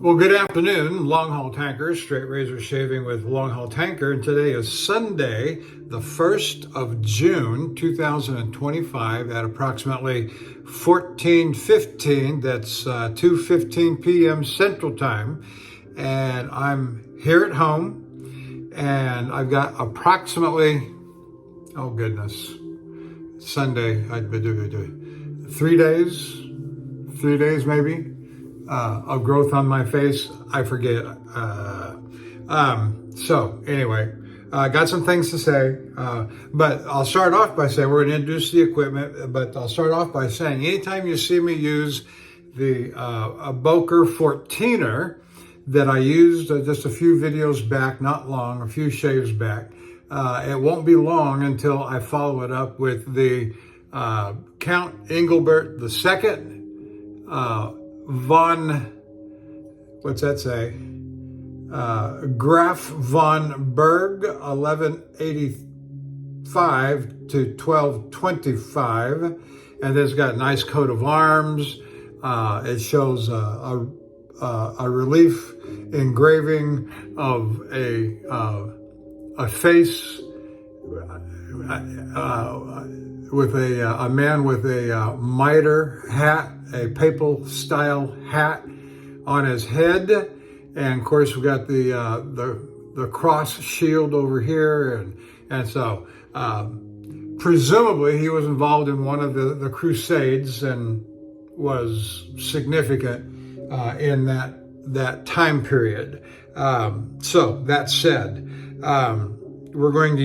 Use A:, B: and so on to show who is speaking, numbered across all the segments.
A: Well, good afternoon, Longhaultanker, straight razor shaving with Longhaultanker, and today is Sunday, the 1st of June, 2025 at approximately 14:15, that's 2:15 p.m. Central Time, and I'm here at home, and I've got approximately, oh goodness, Sunday, 3 days maybe, of growth on my face. I forget. So anyway, got some things to say, but I'll start off by saying we're going to introduce the equipment, but I'll start off by saying anytime you see me use the Boker 14er that I used just a few videos back, not long, a few shaves back, it won't be long until I follow it up with the Count Engelbert II, what's that say? Graf von Berg, 1185 to 1225. And it's got a nice coat of arms. It shows a relief engraving of a face with a man with a mitre hat, a papal style hat on his head, and of course we got the cross shield over here, and so presumably he was involved in one of the crusades and was significant in that time period. So that said, we're going to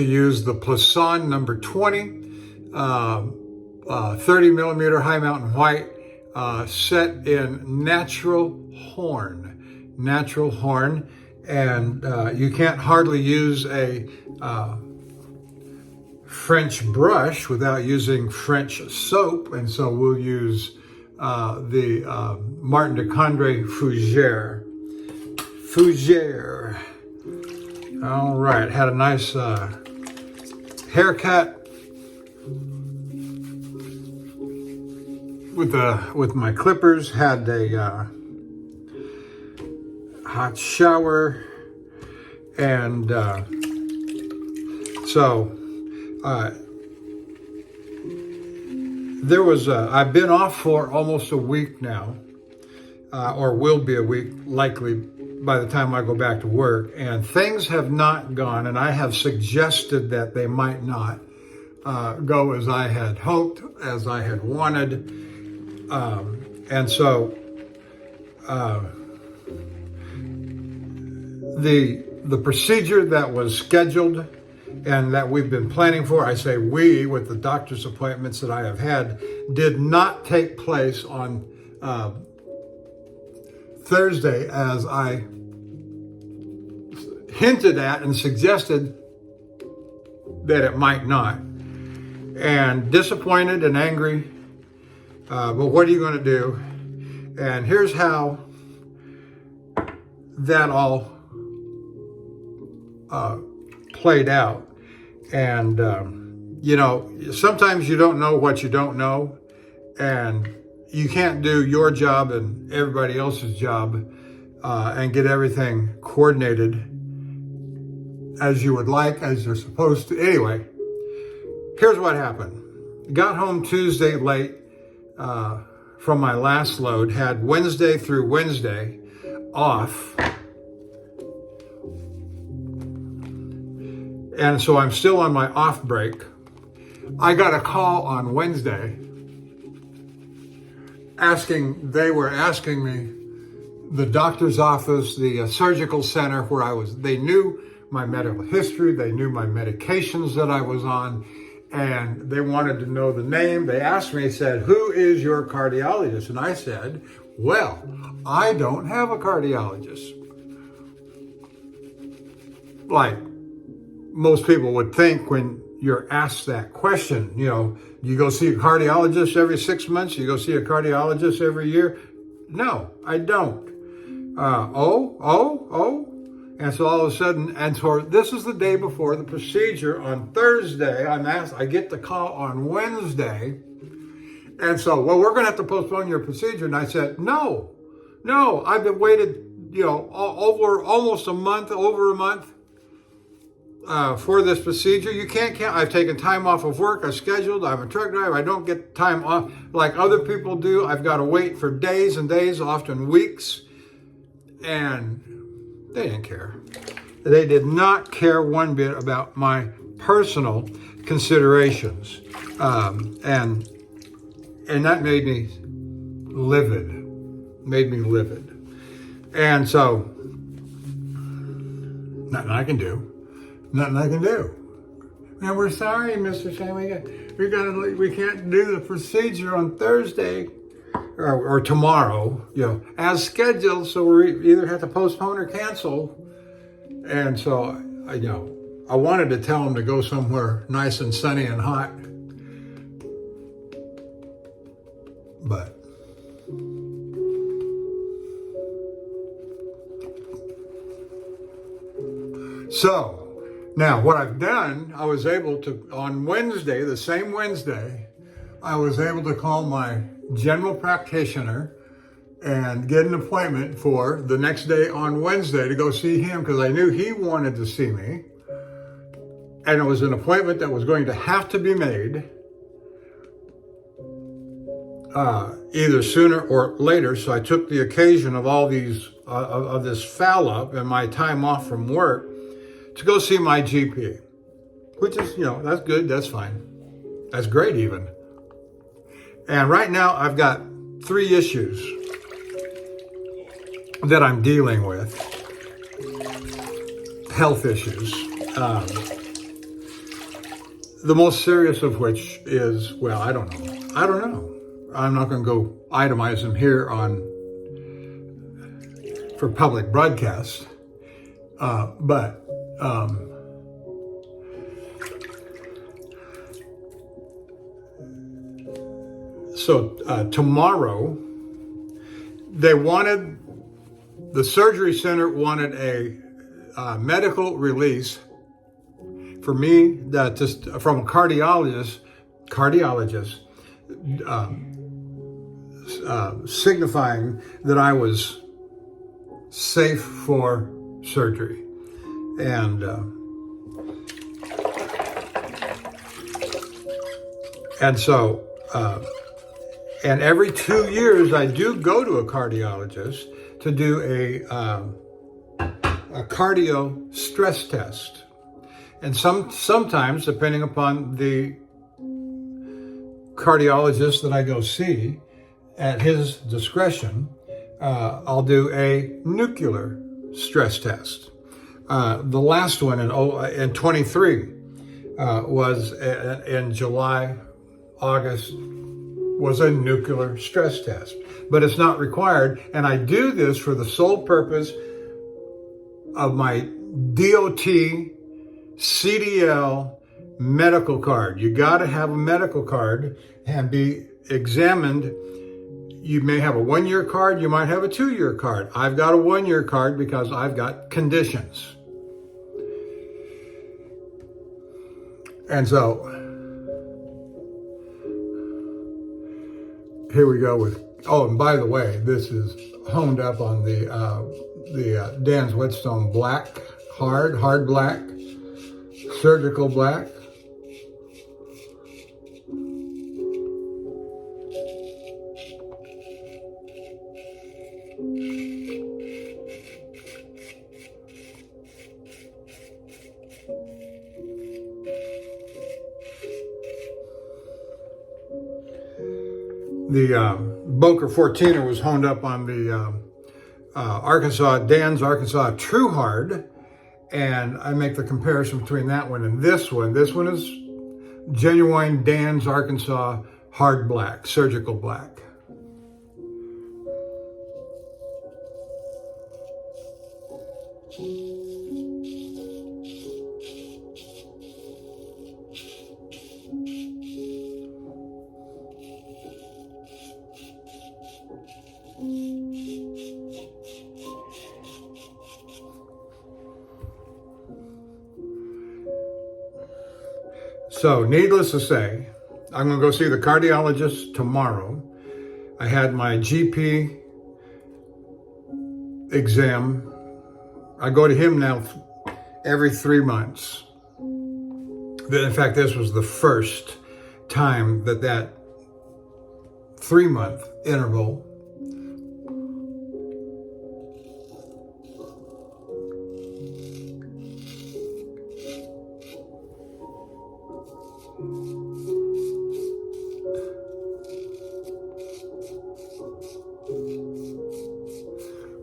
A: use the Plisson number 20, 30 millimeter high mountain white, set in natural horn, and you can't hardly use a French brush without using French soap, and so we'll use the Martin de Condé Fougère. All right, had a nice haircut with my clippers, had a hot shower, and so there was I've been off for almost a week now, or will be a week likely by the time I go back to work, and things have not gone, and I have suggested that they might not go as I had hoped, as I had wanted, and so the procedure that was scheduled and that we've been planning for, I say we, with the doctor's appointments that I have had, did not take place on Thursday, as I hinted at and suggested that it might not. And disappointed and angry, but what are you going to do? And here's how that all played out. And, sometimes you don't know what you don't know, and you can't do your job and everybody else's job and get everything coordinated as you would like, as you're supposed to. Anyway, here's what happened. Got home Tuesday late from my last load, had Wednesday through Wednesday off. And so I'm still on my off break. I got a call on Wednesday they were asking me, the doctor's office, the surgical center where I was, they knew my medical history, they knew my medications that I was on, and they wanted to know the name. They asked me, said, "Who is your cardiologist?" And I said, "Well, I don't have a cardiologist." Like most people would think when you're asked that question, you go see a cardiologist every 6 months, you go see a cardiologist every year. No, I don't. And so all of a sudden, and so this is the day before the procedure on Thursday. I get the call on Wednesday And so, well, we're going to have to postpone your procedure. And I said, no, I've been waited, over almost a month, over a month for this procedure. You can't count. I've taken time off of work. I scheduled. I'm a truck driver. I don't get time off like other people do. I've got to wait for days and days, often weeks. And they didn't care. They did not care one bit about my personal considerations. And that made me livid. And so, nothing I can do. And we're sorry, Mr. Shane, we can't do the procedure on Thursday or tomorrow, as scheduled. So we either have to postpone or cancel. And so, I wanted to tell him to go somewhere nice and sunny and hot. But so now what I've done, I was able to, on Wednesday, the same Wednesday, I was able to call my general practitioner and get an appointment for the next day on Wednesday to go see him because I knew he wanted to see me. And it was an appointment that was going to have to be made either sooner or later. So I took the occasion of all these, of this foul up and my time off from work to go see my GP, which is, that's good. That's fine. That's great even. And right now I've got 3 issues that I'm dealing with, health issues. The most serious of which is, well, I don't know. I'm not going to go itemize them here for public broadcast. So tomorrow, the surgery center wanted a medical release for me just from a cardiologist, signifying that I was safe for surgery. And so, and every 2 years I do go to a cardiologist to do a cardio stress test. And sometimes, depending upon the cardiologist that I go see, at his discretion, I'll do a nuclear stress test. The last one in 23 was in July, August, was a nuclear stress test. But it's not required, and I do this for the sole purpose of my DOT CDL medical card. You got to have a medical card and be examined. You may have a 1-year card, you might have a 2-year card. I've got a 1-year card because I've got conditions. And so, here we go with, and by the way, this is honed up on the Dan's Whetstone black, hard black, surgical black. The Boker 14er was honed up on the Dan's Arkansas True Hard, and I make the comparison between that one and this one. This one is genuine Dan's Arkansas Hard Black, surgical black. So, needless to say, I'm going to go see the cardiologist tomorrow. I had my GP exam. I go to him now every 3 months. In fact, this was the first time that 3-month interval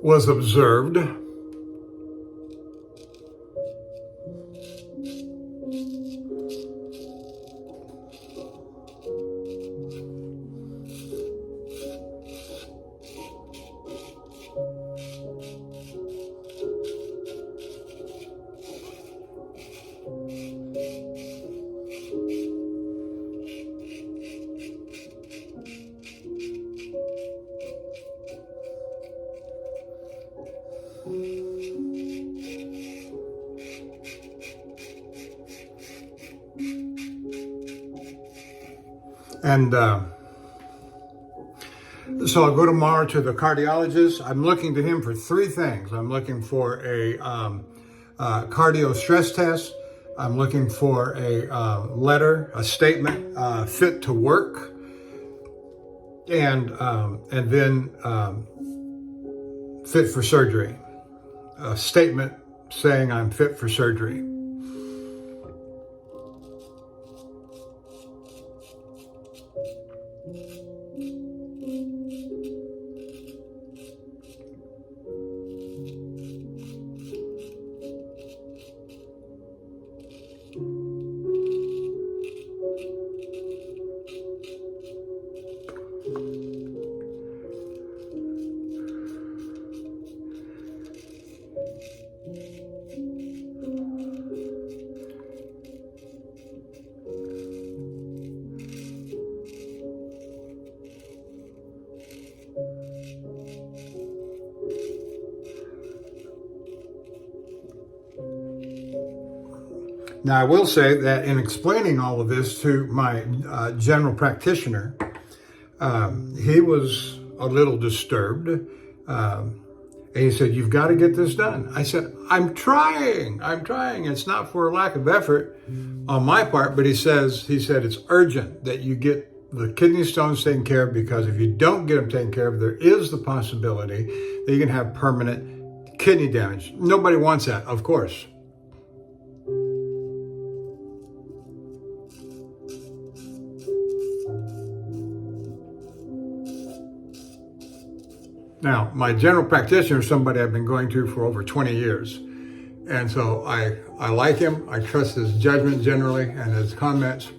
A: was observed. And so I'll go tomorrow to the cardiologist. I'm looking to him for 3 things. I'm looking for a cardio stress test. I'm looking for a letter, a statement, fit to work, and then fit for surgery. A statement saying I'm fit for surgery. Now, I will say that in explaining all of this to my general practitioner, he was a little disturbed. And he said, "You've got to get this done." I said, I'm trying. It's not for a lack of effort on my part, but he said it's urgent that you get the kidney stones taken care of, because if you don't get them taken care of, there is the possibility that you can have permanent kidney damage. Nobody wants that, of course. Now, my general practitioner is somebody I've been going to for over 20 years. And so I like him. I trust his judgment generally and his comments.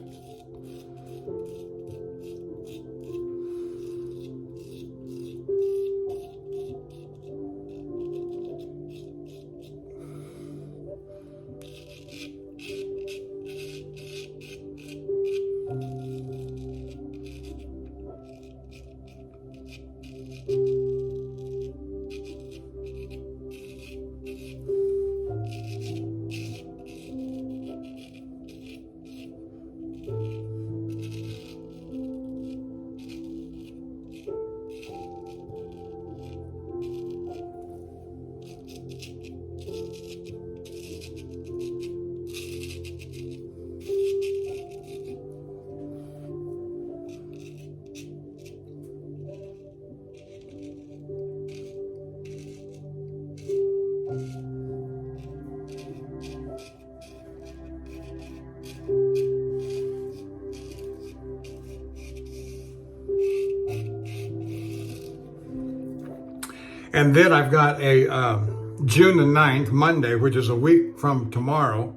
A: And then I've got a June the 9th, Monday, which is a week from tomorrow,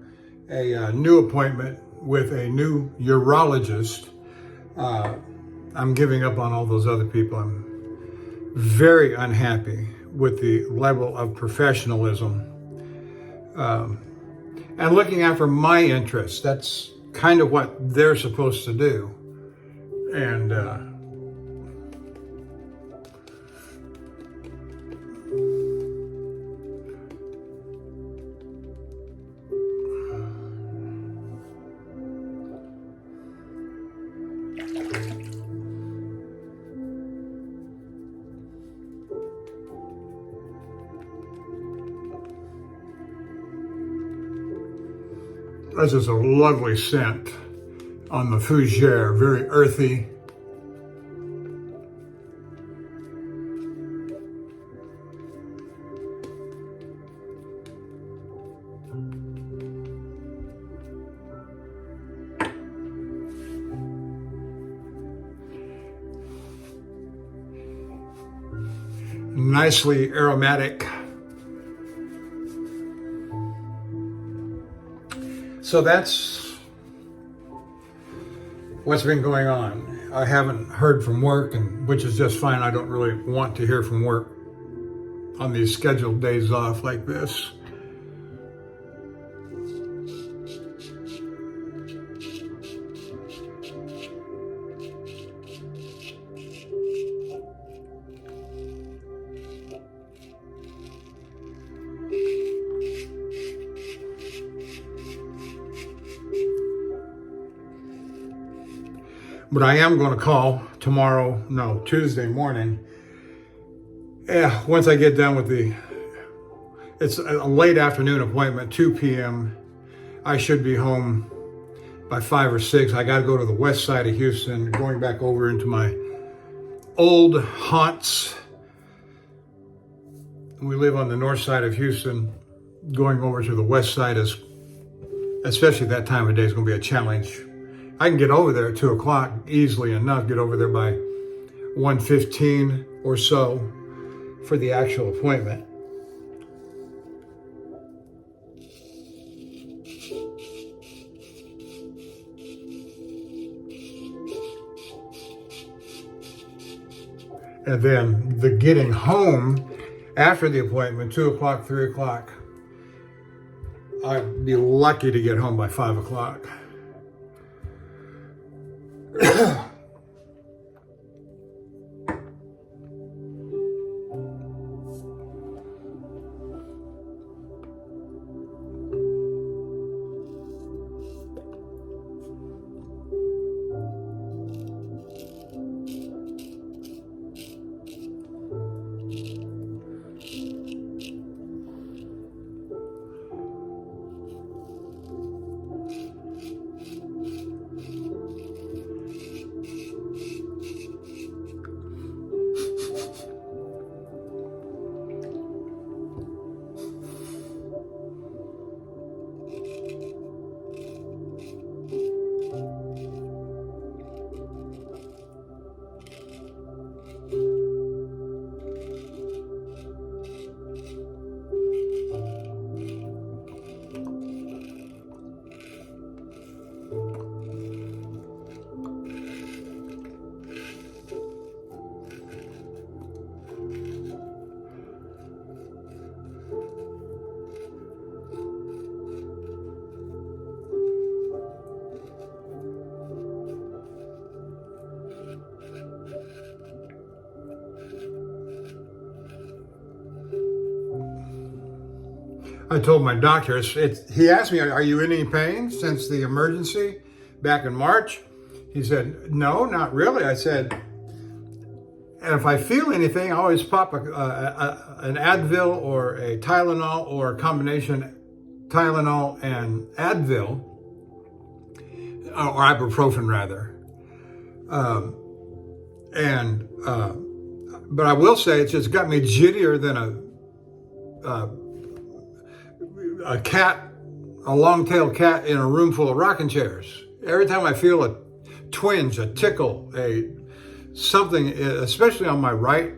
A: a new appointment with a new urologist. I'm giving up on all those other people. I'm very unhappy with the level of professionalism and looking after my interests. That's kind of what they're supposed to do. And That's just a lovely scent on the fougere, very earthy. Nicely aromatic. So that's what's been going on. I haven't heard from work, and which is just fine. I don't really want to hear from work on these scheduled days off like this. But I am going to call Tuesday morning. Once I get done with it's a late afternoon appointment, 2 p.m. I should be home by 5 or 6. I got to go to the west side of Houston, going back over into my old haunts. We live on the north side of Houston. Going over to the west side is, especially that time of day, is going to be a challenge. I can get over there at 2 o'clock easily enough, get over there by 1:15 or so for the actual appointment. And then the getting home after the appointment, 2 o'clock, 3 o'clock, I'd be lucky to get home by 5 o'clock. I told my doctor, he asked me, are you in any pain since the emergency back in March? He said, no, not really. I said, and if I feel anything, I always pop an Advil or a Tylenol or a combination Tylenol and Advil, or ibuprofen rather. But I will say it's just got me jittier than a cat, a long-tailed cat in a room full of rocking chairs. Every time I feel a twinge, a tickle, something, especially on my right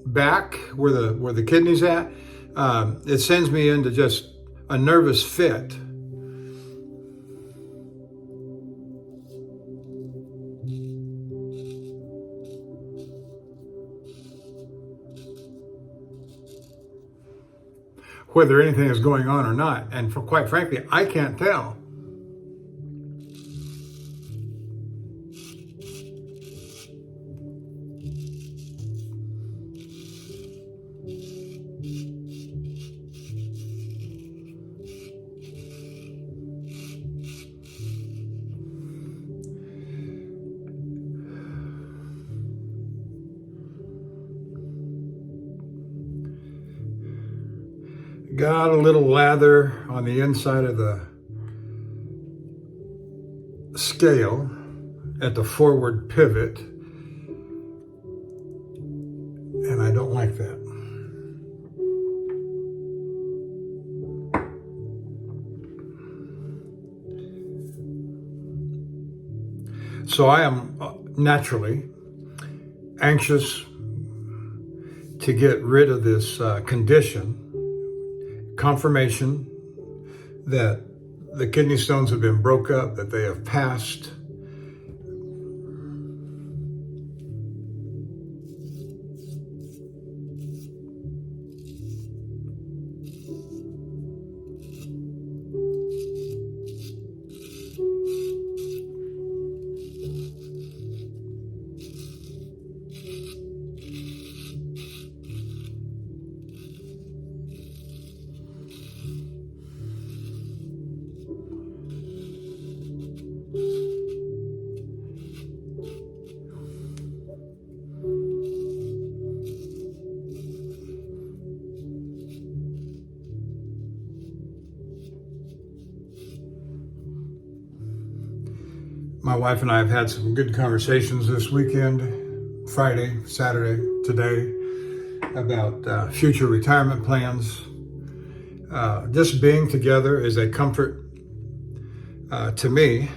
A: back where the kidney's at, it sends me into just a nervous fit. Whether anything is going on or not, and quite frankly, I can't tell. Got a little lather on the inside of the scale at the forward pivot, and I don't like that. So I am naturally anxious to get rid of this condition, confirmation that the kidney stones have been broke up, that they have passed. My wife and I have had some good conversations this weekend, Friday, Saturday, today, about future retirement plans. Just being together is a comfort to me.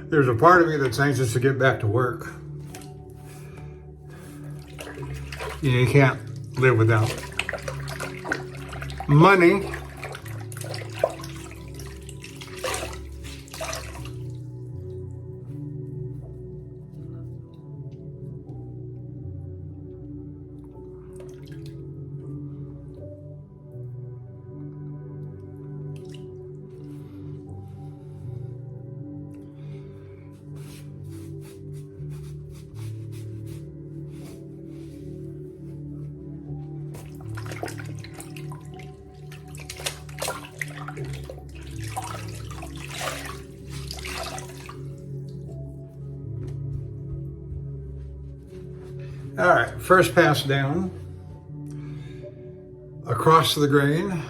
A: There's a part of me that's anxious to get back to work. You can't live without money. All right, first pass down, across the grain.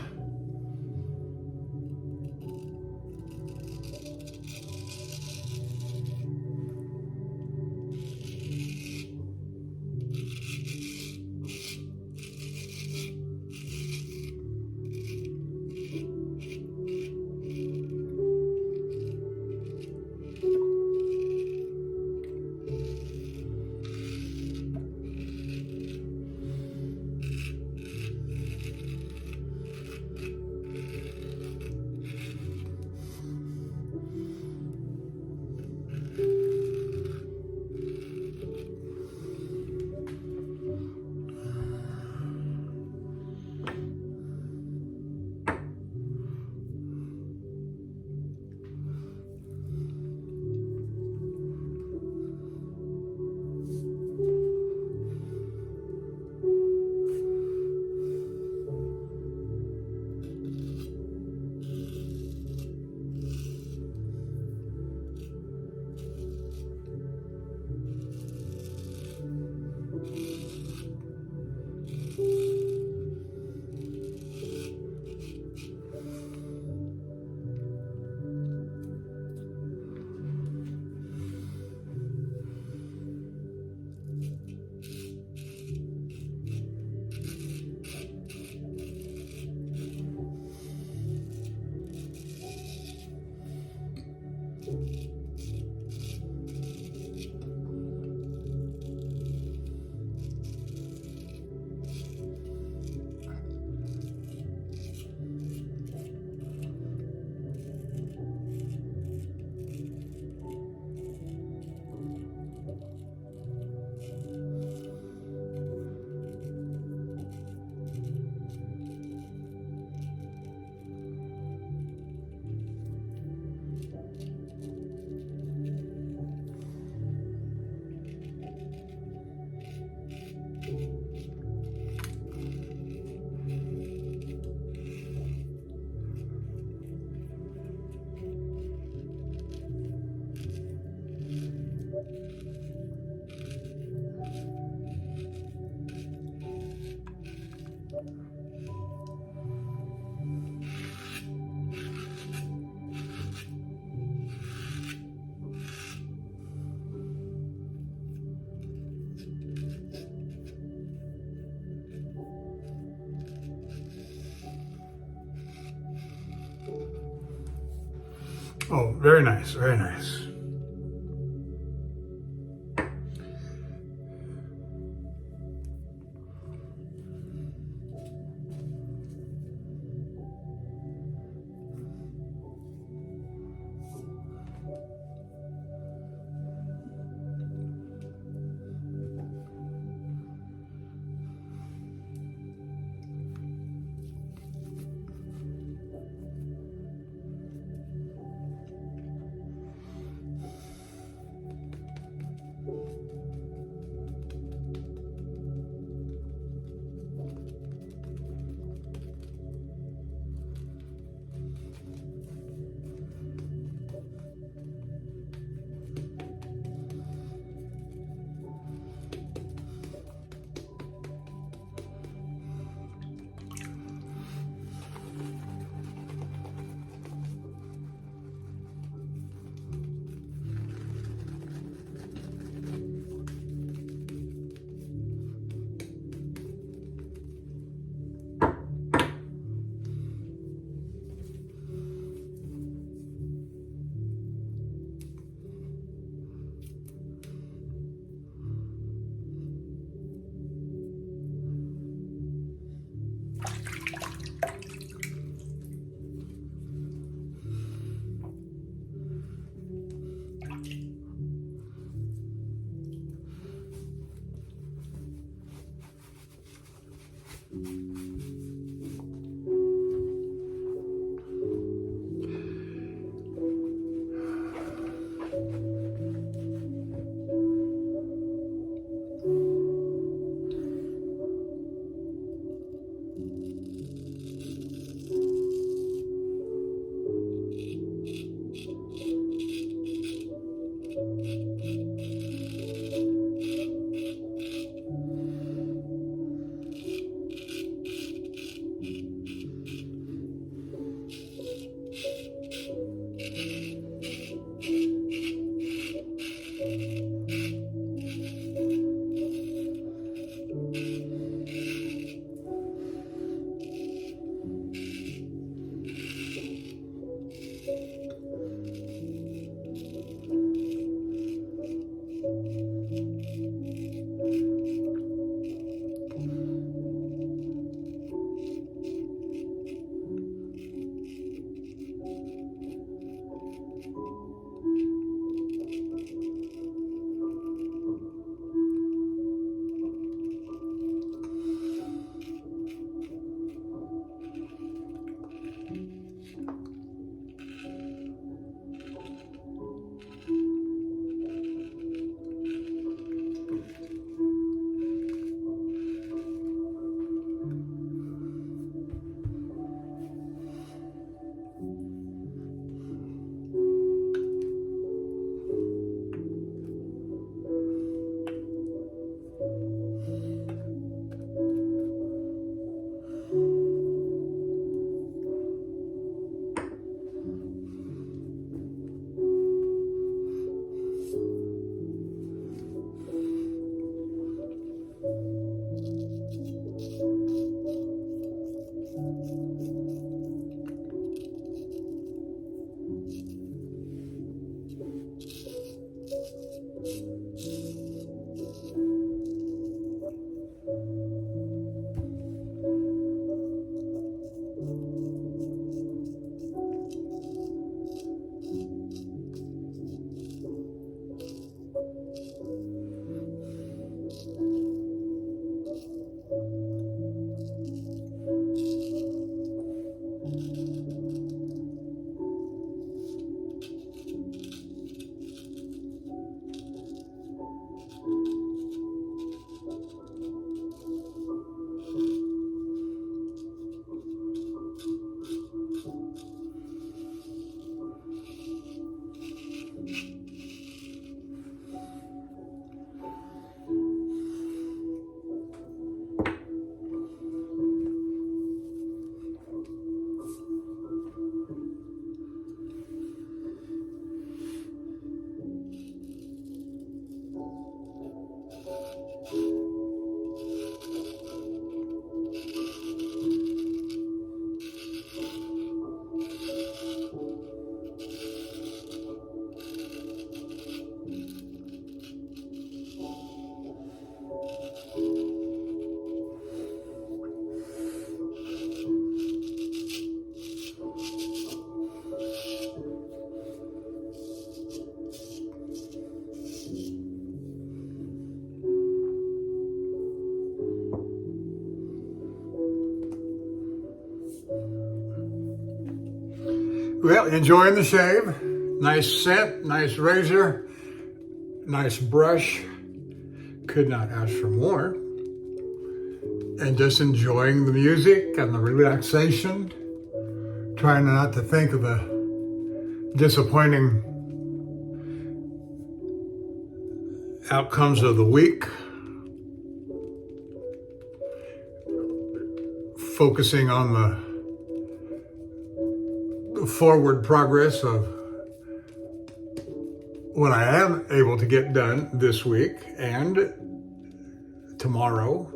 A: Oh, very nice, very nice. Well, enjoying the shave. Nice scent, nice razor, nice brush. Could not ask for more. And just enjoying the music and the relaxation. Trying not to think of the disappointing outcomes of the week. Focusing on the forward progress of what I am able to get done this week and tomorrow,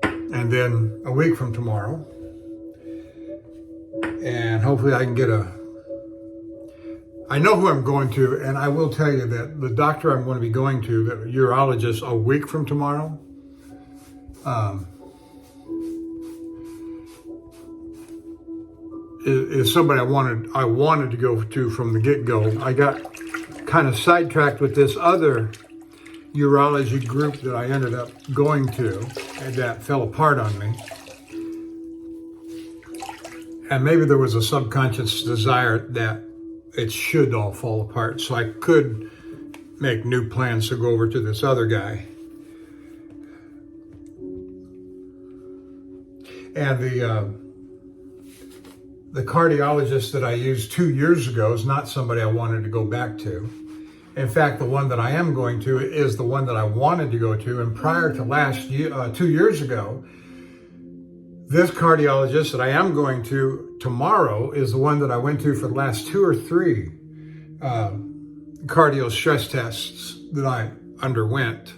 A: and then a week from tomorrow. And hopefully I can get I know who I'm going to, and I will tell you that the doctor I'm going to be going to, the urologist, a week from tomorrow, is somebody I wanted to go to from the get-go. I got kind of sidetracked with this other urology group that I ended up going to, and that fell apart on me. And maybe there was a subconscious desire that it should all fall apart, so I could make new plans to go over to this other guy. And the cardiologist that I used 2 years ago is not somebody I wanted to go back to. In fact, the one that I am going to is the one that I wanted to go to. And prior to last year, 2 years ago, this cardiologist that I am going to tomorrow is the one that I went to for the last 2 or 3 cardio stress tests that I underwent.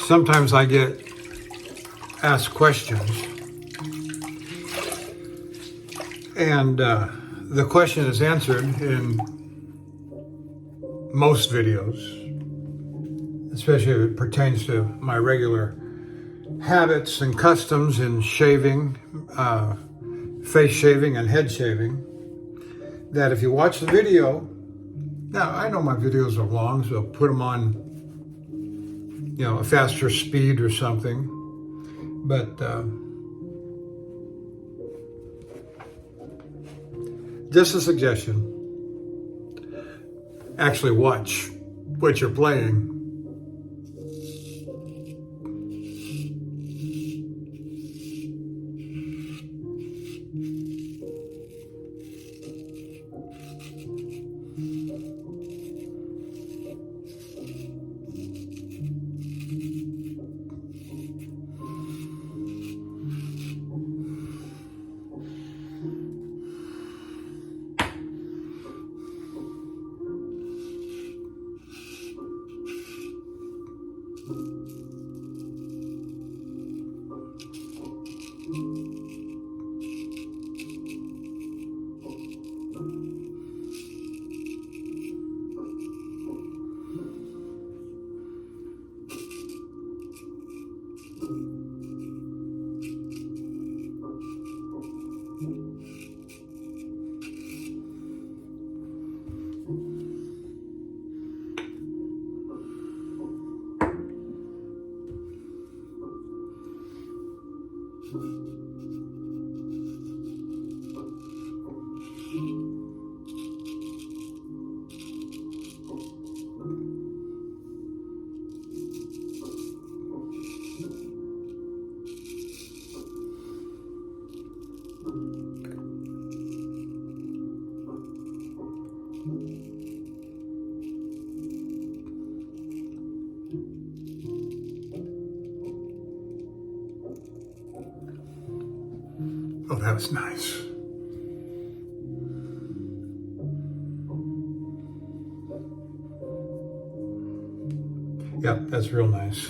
A: Sometimes I get asked questions, and the question is answered in most videos, especially if it pertains to my regular habits and customs in shaving, face shaving and head shaving, that if you watch the video, now I know my videos are long, so put them on, a faster speed or something, but just a suggestion, actually watch what you're playing. Oh, that was nice. Yeah, that's real nice.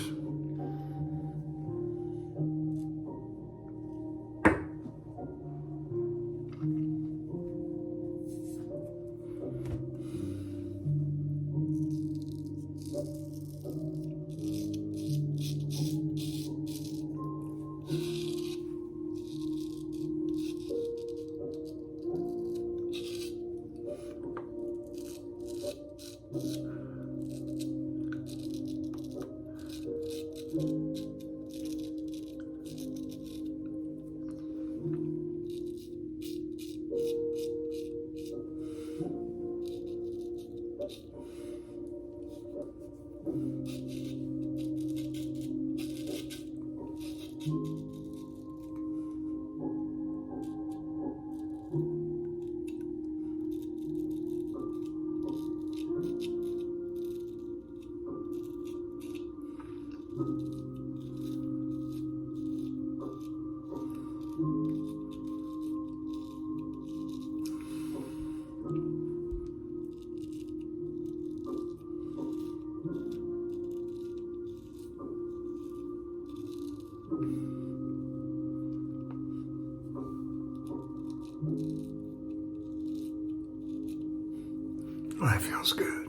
A: That feels good.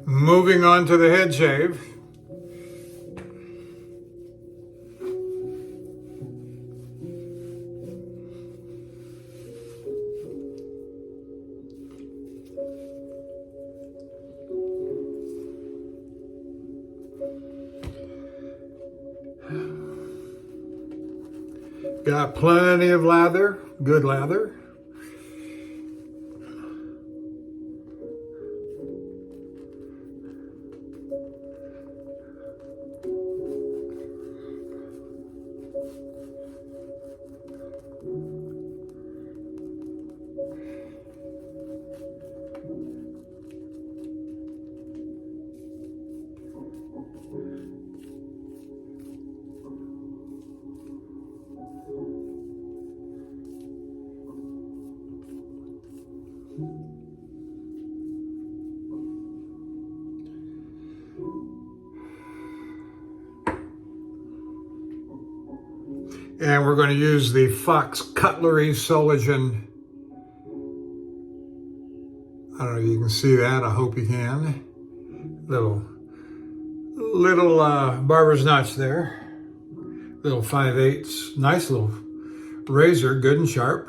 A: Moving on to the head shave. Got plenty of lather, good lather. And we're going to use the Fox Cutlery Soligen. I don't know if you can see that. I hope you can. Little barber's notch there. Little 5/8. Nice little razor, good and sharp.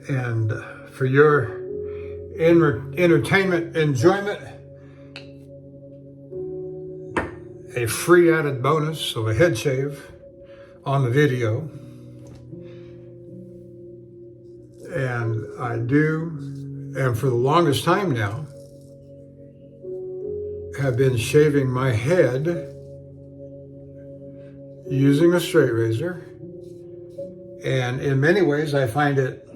A: And for your entertainment enjoyment, a free added bonus of a head shave on the video. And I do, and for the longest time now, have been shaving my head using a straight razor. And in many ways, I find it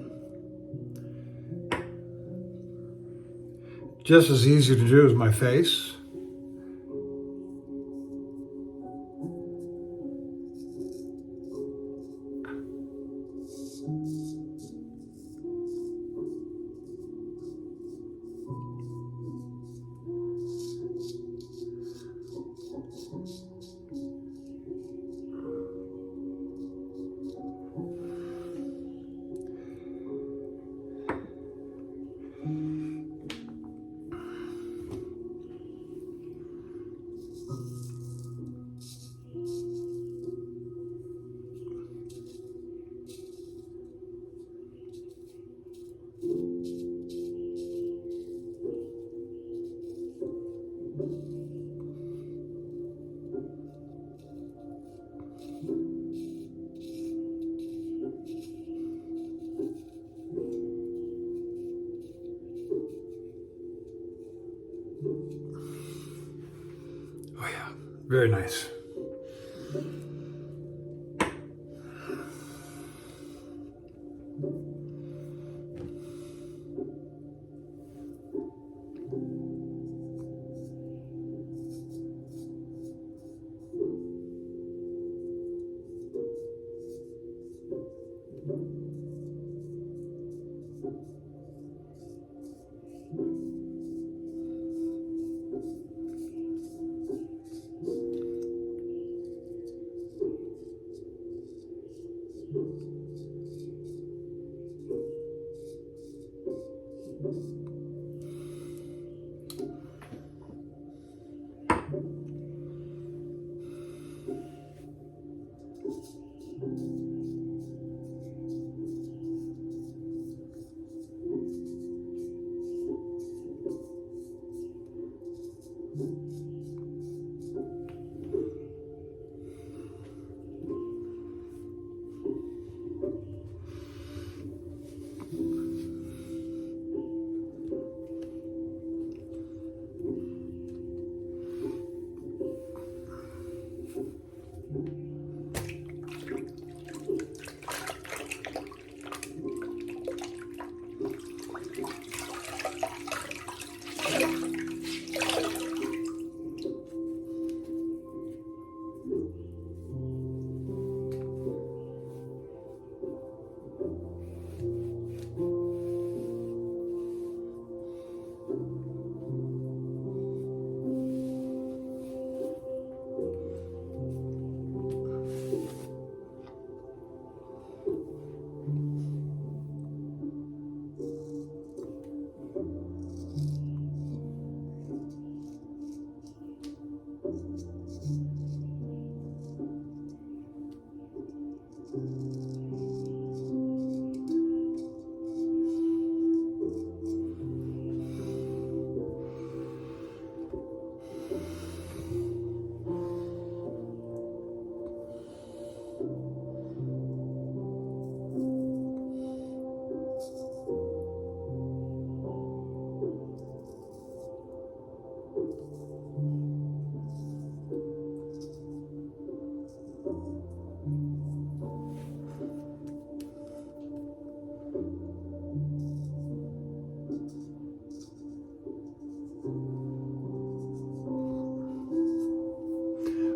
A: just as easy to do as my face. Oh yeah, very nice.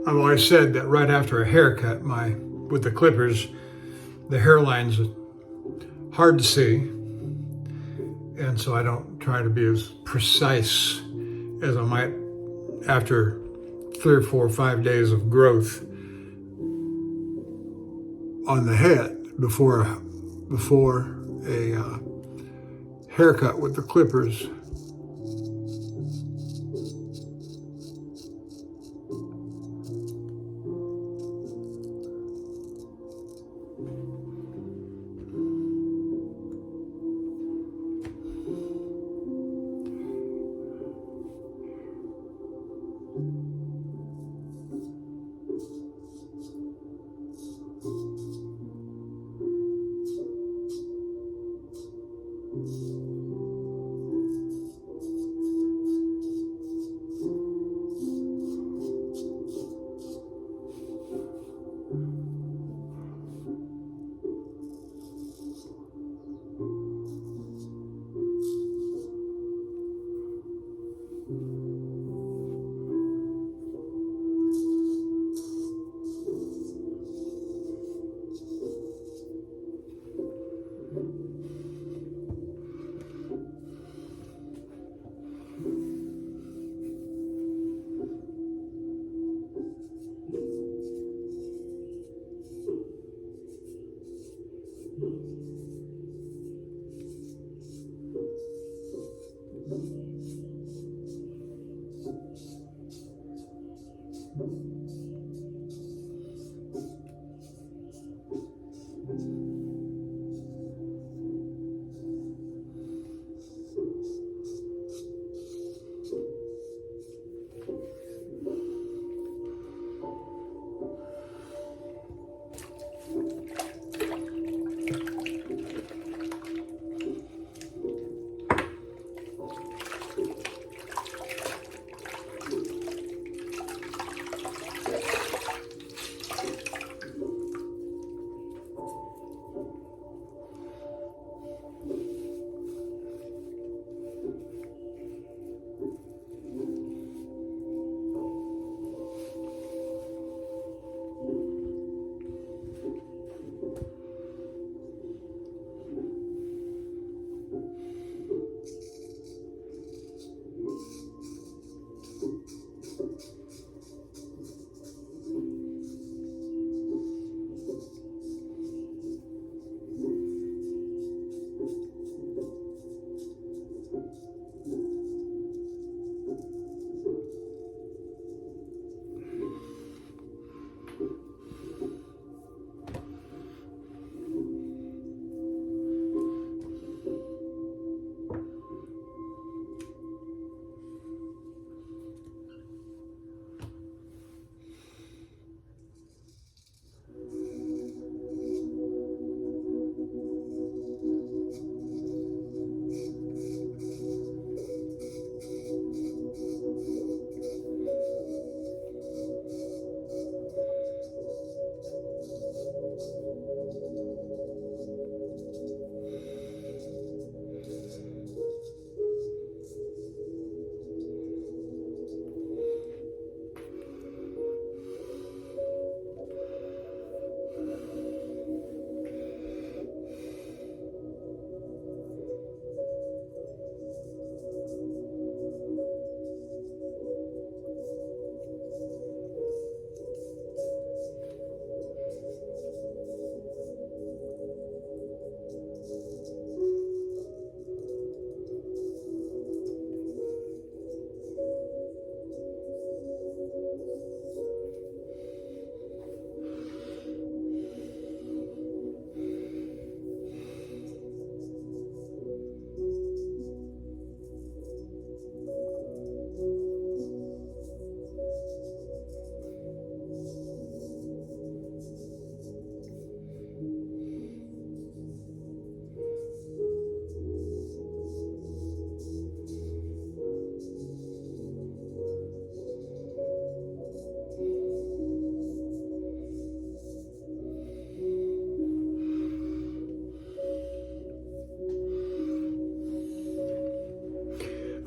A: I've always said that right after a haircut, with the clippers, the hairline's hard to see, and so I don't try to be as precise as I might after 3 or 4 or 5 days of growth on the head before a haircut with the clippers.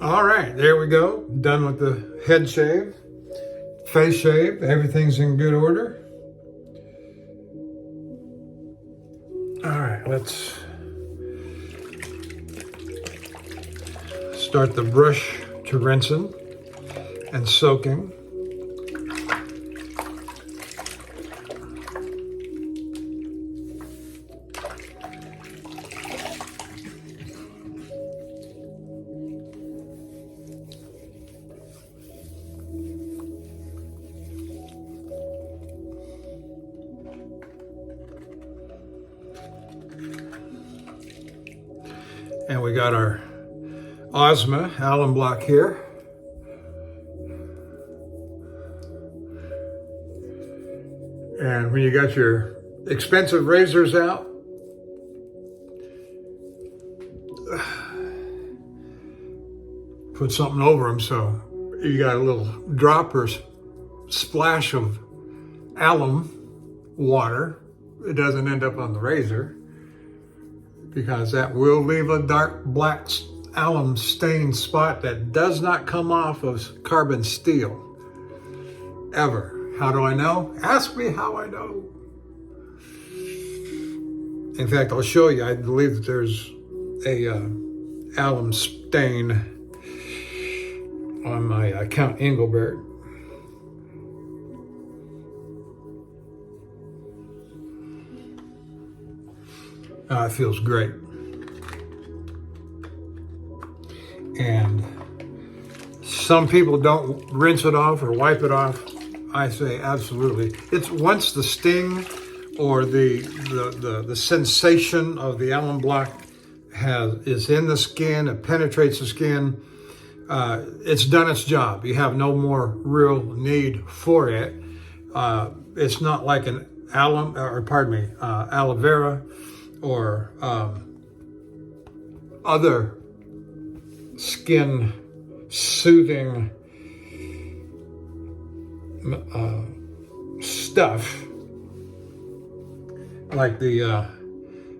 A: All right, there we go. Done with the head shave. face shave, everything's in good order. All right, let's start the brush to rinsing and soaking. And we got our Ozma alum block here. And when you got your expensive razors out, put something over them so you got a little drop or splash of alum water. It doesn't end up on the razor, because that will leave a dark black alum stained spot that does not come off of carbon steel, ever. How do I know? Ask me how I know. In fact, I'll show you. I believe that there's a alum stain on my Count Engelbert. It feels great. And some people don't rinse it off or wipe it off. I say absolutely. It's once the sting or the sensation of the alum block is in the skin, it penetrates the skin, it's done its job. You have no more real need for it. It's not like an aloe vera or other skin soothing stuff like the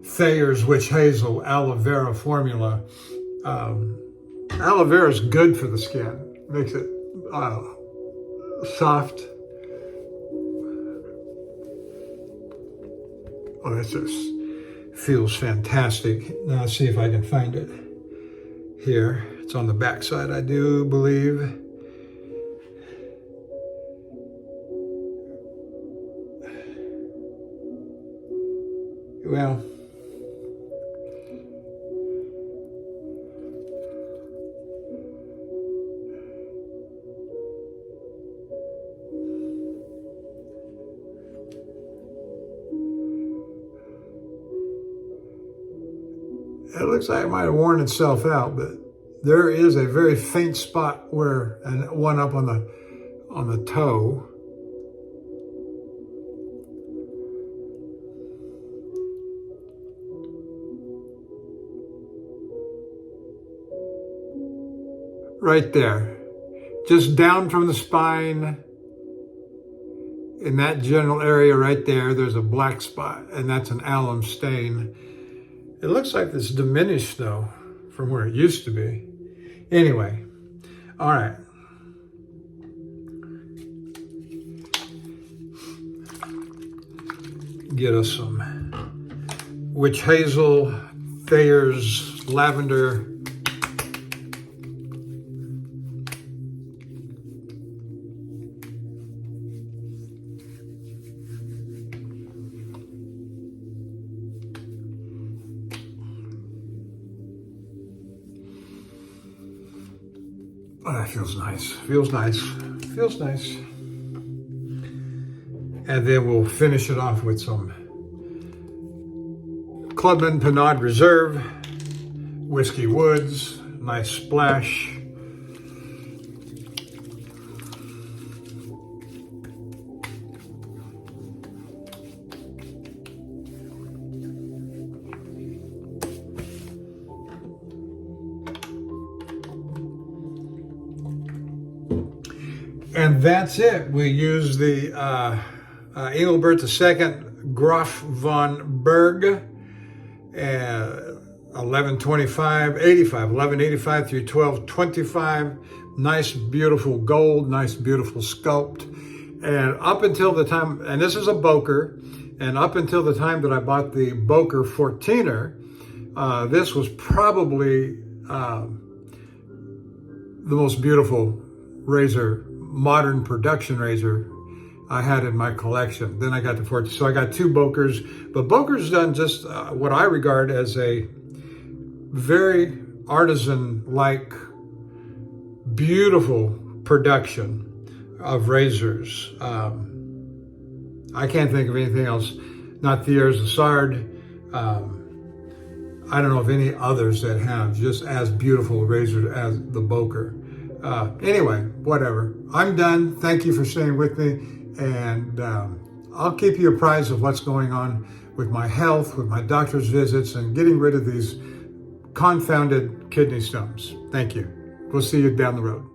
A: Thayer's Witch Hazel aloe vera formula. Aloe vera is good for the skin, makes it soft. Oh, it just feels fantastic. Now let's see if I can find it here. It's on the back side, I do believe. Well, it looks like it might have worn itself out, but there is a very faint spot where, and one up on the toe. Right there, just down from the spine, in that general area right there, there's a black spot, and that's an alum stain. It looks like it's diminished though, from where it used to be. Anyway, all right. Get us some Witch Hazel, Thayer's Lavender. Oh, that feels nice. Feels nice. Feels nice. And then we'll finish it off with some Clubman Pinot Reserve, Whiskey Woods, nice splash. And that's it. We use the Engelbert II Graf von Berg, 1185 through 1225. Nice, beautiful gold, nice, beautiful sculpt. And up until the time, and this is a Boker, and up until the time that I bought the Boker 14er, this was probably the most beautiful razor, modern production razor I had in my collection. Then I got the 14, so I got two Bokers, but Boker's done just what I regard as a very artisan-like, beautiful production of razors. I can't think of anything else, not Thiers de Sard. I don't know of any others that have just as beautiful razors as the Boker. Anyway, whatever. I'm done. Thank you for staying with me, and I'll keep you apprised of what's going on with my health, with my doctor's visits, and getting rid of these confounded kidney stones. Thank you. We'll see you down the road.